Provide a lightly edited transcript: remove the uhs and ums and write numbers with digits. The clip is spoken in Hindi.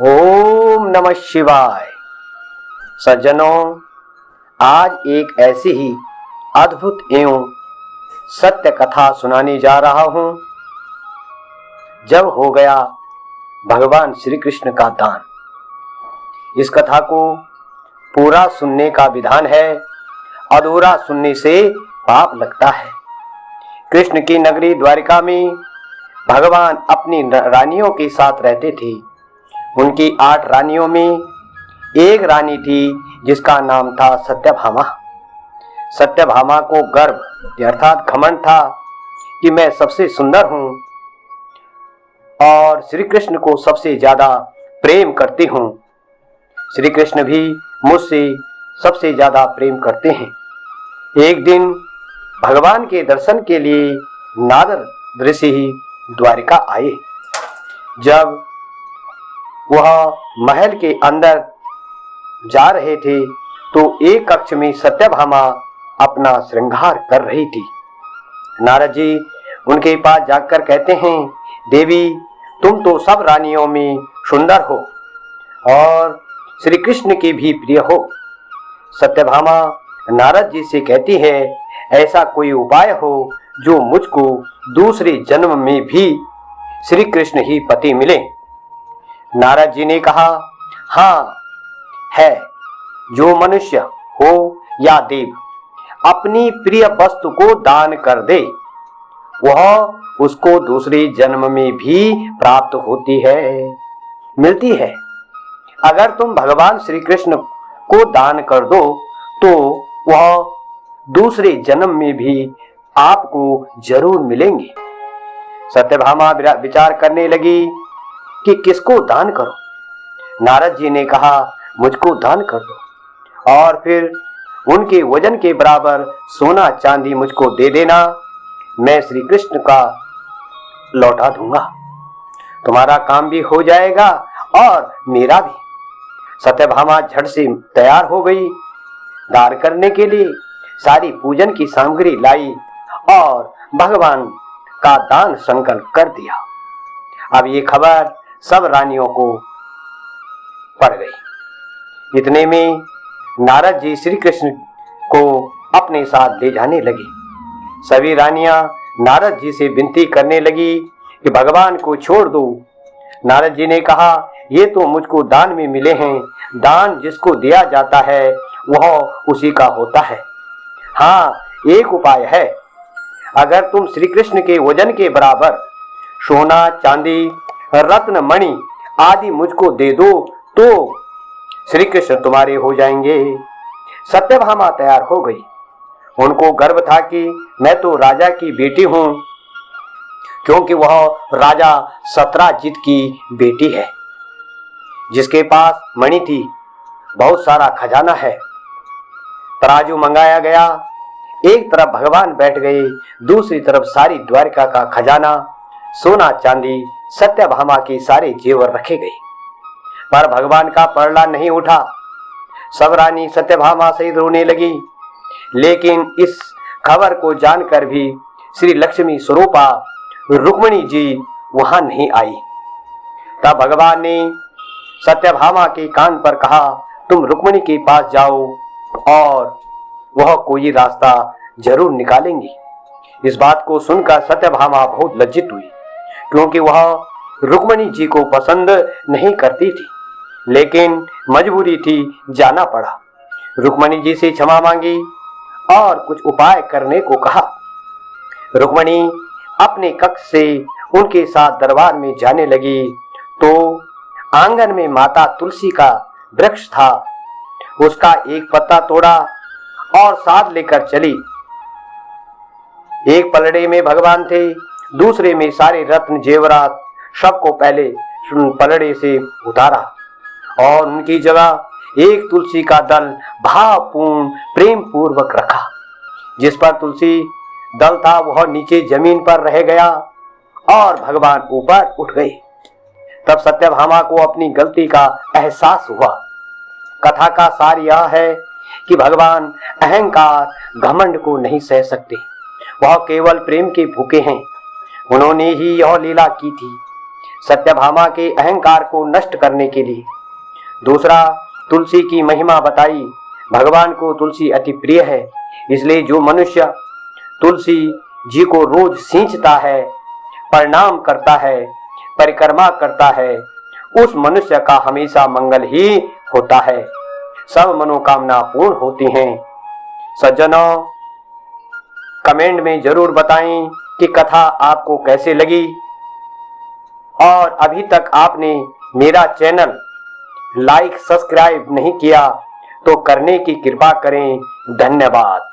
ओम नमः शिवाय। सज्जनों, आज एक ऐसी ही अद्भुत एवं सत्य कथा सुनाने जा रहा हूं। जब हो गया भगवान श्री कृष्ण का दान। इस कथा को पूरा सुनने का विधान है, अधूरा सुनने से पाप लगता है। कृष्ण की नगरी द्वारिका में भगवान अपनी रानियों के साथ रहते थे। उनकी 8 रानियों में एक रानी थी जिसका नाम था सत्यभामा। सत्यभामा को गर्व अर्थात घमंड था कि मैं सबसे सुंदर हूं और श्री कृष्ण को सबसे ज्यादा प्रेम करती हूं। श्री कृष्ण भी मुझसे सबसे ज्यादा प्रेम करते हैं। एक दिन भगवान के दर्शन के लिए नारद ऋषि द्वारिका आए। जब वह महल के अंदर जा रहे थे तो एक कक्ष में सत्यभामा अपना श्रृंगार कर रही थी। नारद जी उनके पास जाकर कहते हैं, देवी तुम तो सब रानियों में सुंदर हो और श्री कृष्ण की भी प्रिय हो। सत्यभामा नारद जी से कहती है, ऐसा कोई उपाय हो जो मुझको दूसरे जन्म में भी श्री कृष्ण ही पति मिले। नारद जी ने कहा, हाँ है। जो मनुष्य हो या देव अपनी प्रिय वस्तु को दान कर दे वह उसको दूसरे जन्म में भी प्राप्त होती है, मिलती है। अगर तुम भगवान श्री कृष्ण को दान कर दो तो वह दूसरे जन्म में भी आपको जरूर मिलेंगे। सत्यभामा विचार करने लगी कि किसको दान करो। नारद जी ने कहा, मुझको दान कर दो और फिर उनके वजन के बराबर सोना चांदी मुझको दे देना, मैं श्री कृष्ण का लौटा दूंगा। तुम्हारा काम भी हो जाएगा और मेरा भी। सत्यभामा झट से तैयार हो गई। दान करने के लिए सारी पूजन की सामग्री लाई और भगवान का दान संकल्प कर दिया। अब ये खबर सब रानियों को पड़ गई। इतने में नारद जी श्री कृष्ण को अपने साथ ले जाने लगे। सभी रानियां नारद जी से विनती करने लगी कि भगवान को छोड़ दो। नारद जी ने कहा, ये तो मुझको दान में मिले हैं। दान जिसको दिया जाता है वह उसी का होता है। हाँ, एक उपाय है। अगर तुम श्री कृष्ण के वजन के बराबर सोना चांदी रत्न मणि आदि मुझको दे दो तो श्री कृष्ण तुम्हारे हो जाएंगे। सत्यभामा तैयार हो गई। उनको गर्व था कि मैं तो राजा की बेटी हूं, क्योंकि वह राजा सत्राजित की बेटी है जिसके पास मणि थी, बहुत सारा खजाना है। तराजू मंगाया गया। एक तरफ भगवान बैठ गए, दूसरी तरफ सारी द्वारिका का खजाना सोना चांदी सत्यभामा के सारे जेवर रखे गए। पर भगवान का पलड़ा नहीं उठा। सब रानी सत्यभामा सहित रोने लगी। लेकिन इस खबर को जानकर भी श्री लक्ष्मी स्वरूपा रुक्मिणी जी वहां नहीं आई। तब भगवान ने सत्यभामा के कान पर कहा, तुम रुक्मिणी के पास जाओ और वह कोई रास्ता जरूर निकालेंगी। इस बात को सुनकर सत्यभामा बहुत लज्जित हुई, क्योंकि वह रुक्मिणी जी को पसंद नहीं करती थी, लेकिन मजबूरी थी, जाना पड़ा। रुक्मिणी जी से क्षमा मांगी और कुछ उपाय करने को कहा। रुक्मिणी अपने कक्ष से उनके साथ दरबार में जाने लगी तो आंगन में माता तुलसी का वृक्ष था। उसका एक पत्ता तोड़ा और साथ लेकर चली। एक पलड़े में भगवान थे, दूसरे में सारे रत्न जेवरात सबको पहले पलड़े से उतारा और उनकी जगह एक तुलसी का दल भावपूर्ण प्रेम पूर्वक रखा। जिस पर तुलसी दल था वह नीचे जमीन पर रह गया और भगवान ऊपर उठ गए। तब सत्यभामा को अपनी गलती का एहसास हुआ। कथा का सार यह है कि भगवान अहंकार घमंड को नहीं सह सकते। वह केवल प्रेम के भूखे हैं। उन्होंने ही यह लीला की थी। सत्यभामा के अहंकार को नष्ट करने के लिए। दूसरा, तुलसी की महिमा बताई। भगवान को तुलसी अति प्रिय है, इसलिए जो मनुष्य तुलसी जी को रोज सींचता है, प्रणाम करता है, परिक्रमा करता है, उस मनुष्य का हमेशा मंगल ही होता है, सब मनोकामना पूर्ण होती हैं। सज्जनों, कमेंट में जरूर बताएं कि कथा आपको कैसे लगी, और अभी तक आपने मेरा चैनल लाइक सब्सक्राइब नहीं किया तो करने की कृपा करें। धन्यवाद।